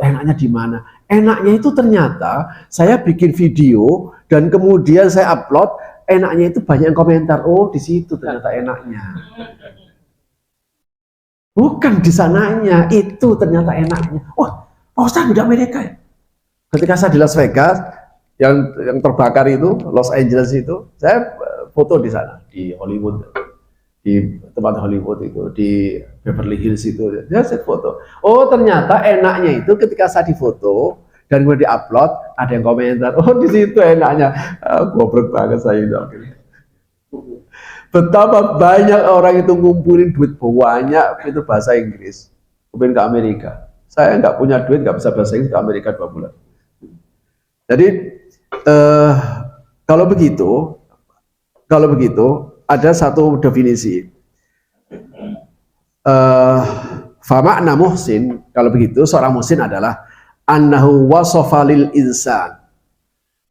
enaknya di mana? Enaknya itu ternyata saya bikin video dan kemudian saya upload. Enaknya itu banyak yang komentar, oh di situ ternyata enaknya. Bukan di sananya, itu ternyata enaknya. Wah, saya di Amerika ya. Ketika saya di Las Vegas, yang terbakar itu, Los Angeles itu, saya foto di sana, di Hollywood, di tempat Hollywood itu, di Beverly Hills itu, saya foto. Oh ternyata enaknya itu ketika saya difoto, dan gue diupload, ada yang komentar, oh di situ enaknya. Goblok banget saya itu. Betapa banyak orang itu ngumpulin duit banyak itu bahasa Inggris, kemudian ke Amerika. Saya nggak punya duit, nggak bisa bahasa Inggris ke Amerika 2 bulan. Jadi kalau begitu ada satu definisi. uh, famakna muhsin, kalau begitu seorang muhsin adalah annahu wasofa lil insan,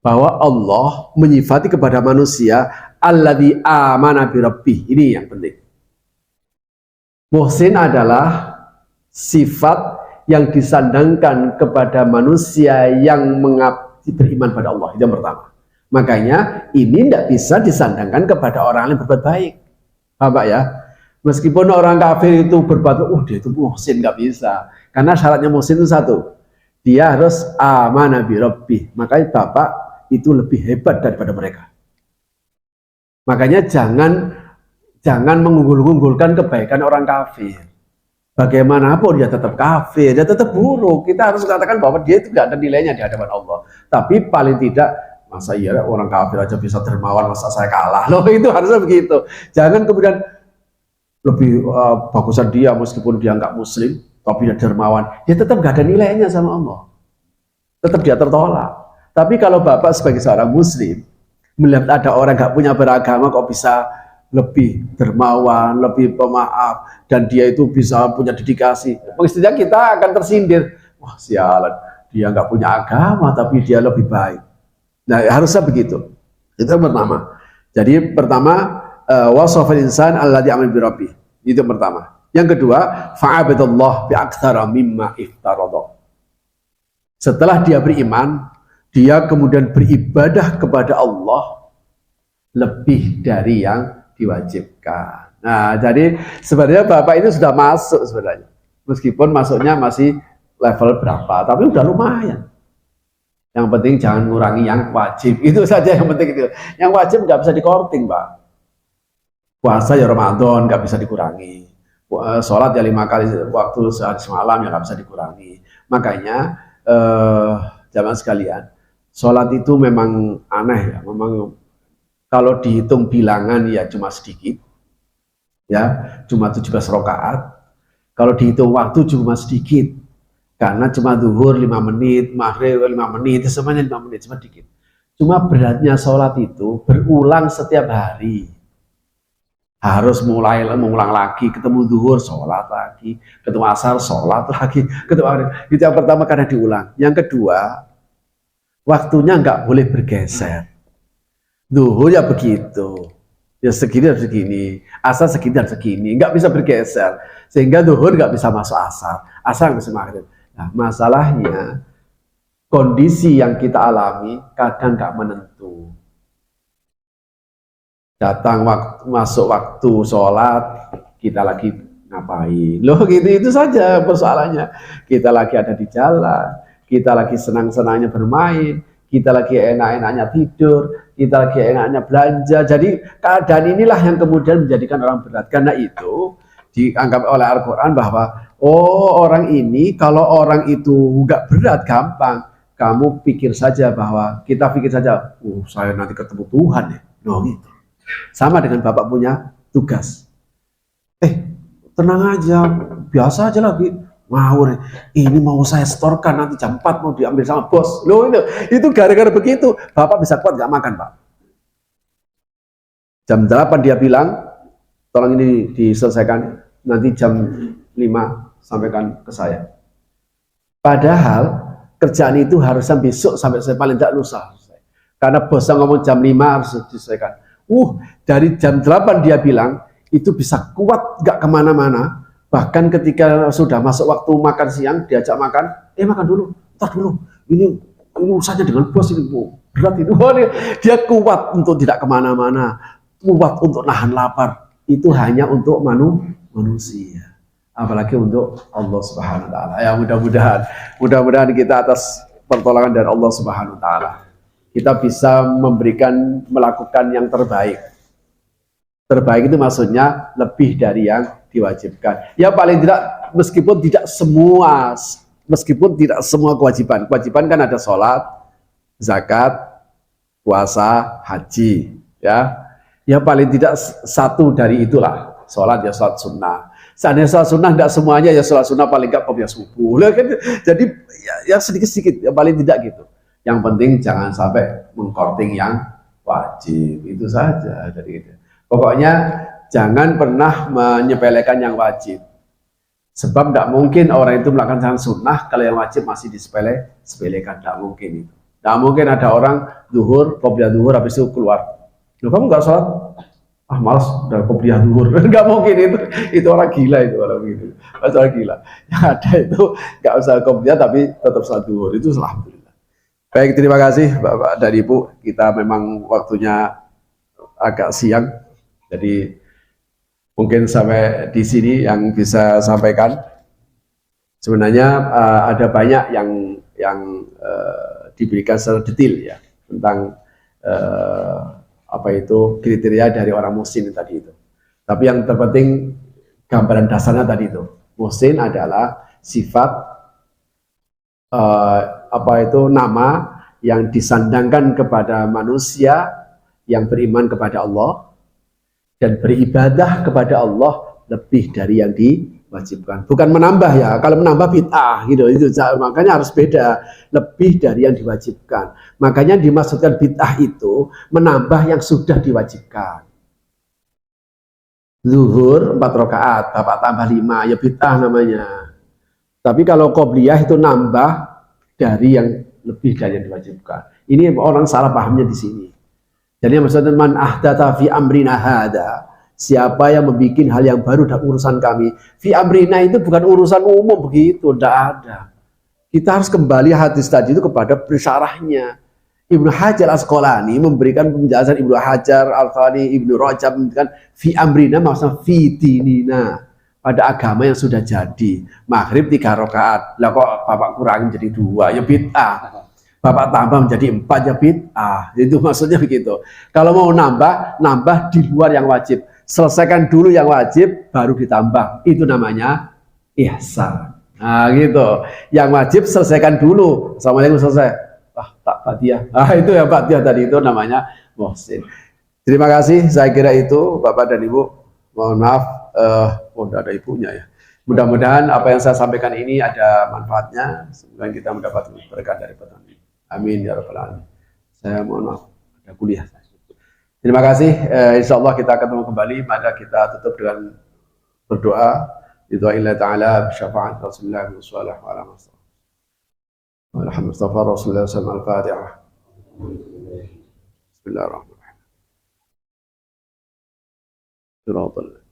bahwa Allah menyifati kepada manusia alladzi amana bi rabbih. Ini yang penting. Muhsin adalah sifat yang disandangkan kepada manusia yang beriman pada Allah. Itu yang pertama. Makanya ini tidak bisa disandangkan kepada orang yang berbuat baik. Paham Pak ya? Meskipun orang kafir itu berbuat, dia itu muhsin, nggak bisa. Karena syaratnya muhsin itu satu, dia harus amanah bi rabbih. Makanya Bapak itu lebih hebat daripada mereka. Makanya jangan mengunggul-unggulkan kebaikan orang kafir. Bagaimanapun dia tetap kafir, dia tetap buruk. Kita harus katakan bahwa dia itu tidak ada nilainya di hadapan Allah. Tapi paling tidak, masa iya orang kafir aja bisa dermawan, masa saya kalah? Loh, itu harusnya begitu. Jangan kemudian lebih bagusan dia meskipun dia nggak muslim, tapi dia dermawan. Dia tetap nggak ada nilainya sama Allah. Tetap dia tertolak. Tapi kalau Bapak sebagai seorang muslim, melihat ada orang nggak punya beragama kok bisa lebih dermawan, lebih pemaaf, dan dia itu bisa punya dedikasi, mestinya kita akan tersindir. Wah sialan, dia nggak punya agama tapi dia lebih baik. Nah harusnya begitu. Itu yang pertama. Jadi pertama, wasafal insan alladzi amana bi rabbih. Itu yang pertama. Yang kedua, fa'abadallah bi aktsara mimma iftarada. Setelah dia beriman, dia kemudian beribadah kepada Allah lebih dari yang diwajibkan. Nah, jadi sebenarnya Bapak ini sudah masuk sebenarnya. Meskipun masuknya masih level berapa, tapi udah lumayan. Yang penting jangan ngurangi yang wajib. Itu saja yang penting itu. Yang wajib nggak bisa dikorting, Pak. Puasa ya Ramadan nggak bisa dikurangi. Sholat ya 5 kali waktu sehari semalam ya nggak bisa dikurangi. Makanya jamaah sekalian, sholat itu memang aneh ya, memang kalau dihitung bilangan ya cuma sedikit, ya cuma 17 rakaat. Kalau dihitung waktu cuma sedikit, karena cuma zuhur 5 menit, maghrib 5 menit, semuanya 5 menit, cuma sedikit. Cuma beratnya sholat itu berulang setiap hari. Harus mengulang lagi, ketemu zuhur sholat lagi, ketemu asar sholat lagi, ketemu maghrib. Itu yang pertama karena diulang. Yang kedua, waktunya nggak boleh bergeser. Zuhur ya begitu, ya segini dan segini, asar segini dan segini, nggak bisa bergeser, sehingga zuhur nggak bisa masuk asar nggak bisa maghrib. Nah masalahnya kondisi yang kita alami kadang nggak menentu. Datang masuk waktu sholat, kita lagi ngapain? Loh gitu, itu saja persoalannya. Kita lagi ada di jalan, kita lagi senang-senangnya bermain, kita lagi enak-enaknya tidur, kita lagi enaknya belanja. Jadi keadaan inilah yang kemudian menjadikan orang berat. Karena itu dianggap oleh Al-Quran bahwa orang ini, kalau orang itu nggak berat, gampang. Kamu pikir saja bahwa, kita pikir saja, saya nanti ketemu Tuhan ya. Loh gitu. Sama dengan Bapak punya tugas. Tenang aja, biasa aja lagi. Ngawur, ini mau saya setorkan nanti jam 4 mau diambil sama bos. Loh itu gara-gara begitu Bapak bisa kuat gak makan, Pak. Jam 8 dia bilang, tolong ini diselesaikan, nanti jam 5 sampaikan ke saya. Padahal kerjaan itu harusnya besok sampai saya paling tidak lusa. Karena bosnya ngomong jam 5 harus diselesaikan. Dari jam 8 dia bilang, itu bisa kuat gak kemana-mana. Bahkan ketika sudah masuk waktu makan siang, diajak makan, makan dulu, entar dulu. Ini urusannya dengan bos ini, berat itu. Dia kuat untuk tidak kemana-mana, kuat untuk nahan lapar. Itu hanya untuk manusia, apalagi untuk Allah Subhanahu Wa Taala. Ya mudah-mudahan kita atas pertolongan dari Allah Subhanahu Wa Taala, kita bisa melakukan yang terbaik. Terbaik itu maksudnya lebih dari yang diwajibkan. Ya paling tidak, meskipun tidak semua kewajiban. Kewajiban kan ada sholat, zakat, puasa, haji. Ya paling tidak satu dari itulah. Sholat ya sholat sunnah. Seandainya sholat sunnah tidak semuanya, ya sholat sunnah paling nggak qobliyah subuh. Jadi ya sedikit-sedikit, ya paling tidak gitu. Yang penting jangan sampai mengkorting yang wajib. Itu saja dari itu. Pokoknya jangan pernah menyepelekan yang wajib. Sebab tidak mungkin orang itu melakukan sunnah kalau yang wajib masih disepelekan, tidak mungkin itu. Tidak mungkin ada orang zuhur, qobliyah zuhur, habis itu keluar. Loh, kamu nggak sholat? Ah, malas, udah qobliyah zuhur. Nggak mungkin itu orang gila itu orang begitu. Orang gila. Yang ada itu nggak usah qobliyah tapi tetap sholat zuhur, itu alhamdulillah. Baik, terima kasih Bapak dan Ibu. Kita memang waktunya agak siang, jadi mungkin sampai di sini yang bisa sampaikan. Sebenarnya ada banyak yang diberikan secara detail ya tentang apa itu kriteria dari orang muhsin tadi itu. Tapi yang terpenting gambaran dasarnya tadi itu. Muhsin adalah sifat apa itu nama yang disandangkan kepada manusia yang beriman kepada Allah dan beribadah kepada Allah lebih dari yang diwajibkan. Bukan menambah ya, kalau menambah bid'ah gitu, itu makanya harus beda, lebih dari yang diwajibkan. Makanya dimaksudkan bid'ah itu menambah yang sudah diwajibkan. Zuhur 4 rakaat, Bapak tambah 5, ya bid'ah namanya. Tapi kalau qobliyah itu nambah dari yang lebih dari yang diwajibkan. Ini orang salah pahamnya di sini. Jadi maksudnya man ahdatsa fi amrina hada, siapa yang membuat hal yang baru dalam urusan kami. Fi amrina itu bukan urusan umum begitu, tidak ada. Kita harus kembali hadis tadi itu kepada pensyarahnya. Ibnu Hajar Al-Asqalani memberikan penjelasan, Ibnu Hajar Al-Asqalani, Ibnu Rajab memberikan fi amrina maksudnya fi dinina, pada agama yang sudah jadi. Maghrib 3 rakaat, lah kok Bapak kurangin jadi 2, ya bid'ah. Bapak tambah menjadi 4, ya bid'ah. Itu maksudnya begitu. Kalau mau nambah di luar yang wajib. Selesaikan dulu yang wajib, baru ditambah. Itu namanya ihsan. Nah gitu. Yang wajib selesaikan dulu. Assalamualaikum, selesai. Tak Fatihah. Itu ya Fatihah tadi, itu namanya muhsin. Terima kasih. Saya kira itu Bapak dan Ibu. Mohon maaf, udah ada ibunya ya. Mudah-mudahan apa yang saya sampaikan ini ada manfaatnya. Semoga kita mendapat berkah dari petani. Amin ya rabbal alamin. Saya mohon maaf, ada kuliah. Terima kasih. Insya Allah kita ketemu kembali. Maka kita tutup dengan berdoa. Bidu'aillah ta'ala bisyafaat Rasulullah sallallahu alaihi wasallam. Alhamdulillah Mustafa Rasulullah sallallahu alaihi wasallam. Al-Fatihah. Bismillahirrahmanirrahim. Siratal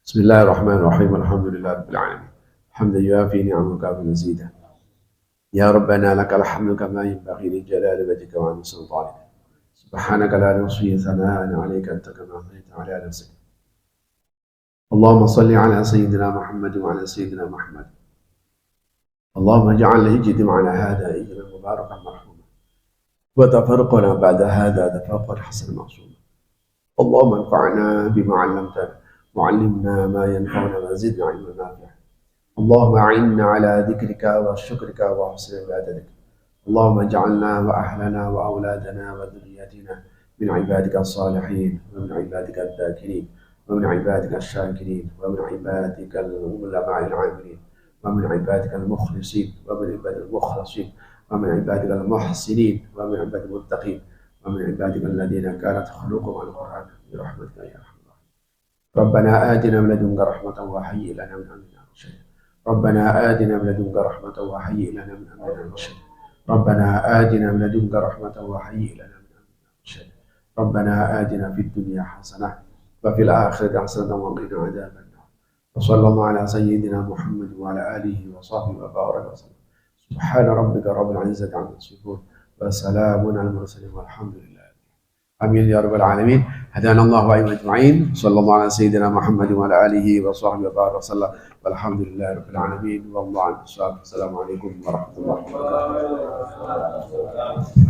Bismillahirrahmanirrahim. Alhamdulillahirabbil alamin. Hamdan yuafi ni'amaka wa mazidah. Ya Rabbana lakal hamdu kama yanbaghi li jalali wajhika wa 'azimi sultanika. Subhanaka la nuhsi thana'an 'alayka anta kama athnayta 'ala nafsik. Allahumma salli 'ala sayyidina Muhammad wa 'ala sayyidina Muhammad. Allahumma ij'al ijtima'ana hadha ijran mubarakan marhuma. Wa tafarruqana ba'da hadha tafarruqan hasanan ma'suma. Allahumma anfa'na bima 'allamtana. وعلمنا ما ينفعنا وزدنا علما نافعا. اللهم أعنا على ذكرك وشكرك وحسن عبادتك. اللهم اجعلنا وأهلنا وأولادنا وذرياتنا من عبادك الصالحين ومن عبادك الذاكرين ومن عبادك الشاكرين ومن عبادك العلماء العاملين ومن عبادك المخلصين ومن عبادك المخلصين ومن عبادك المحسنين ومن عبادك المتقين ومن عبادك الذين كانت خلقهم على القرآن برحمتك يا رحمن. ربنا آتنا من لدنك رحمة وهيئ لنا من أمرنا رشدا. ربنا آتنا من لدنك رحمة وهيئ لنا من أمرنا رشدا. ربنا آتنا من لدنك رحمة وهيئ لنا من أمرنا رشدا. ربنا آتنا في الدنيا حسنة وفي الآخرة حسنة وقنا عذاب النار. وصلى الله على سيدنا محمد وعلى آله وصحبه وبارك وسلم. سبحان ربك رب العزة عما يصفون وسلام على المرسلين والحمد لله. Amin ya rabbal alamin. Hadanallahu wa ajma'in. Sallallahu ala sayyidina Muhammad wa ala alihi wa sahbihi wa baraka wasallam. Walhamdulillahi rabbil alamin. Wallahu a'lam. Assalamualaikum warahmatullahi wabarakatuh.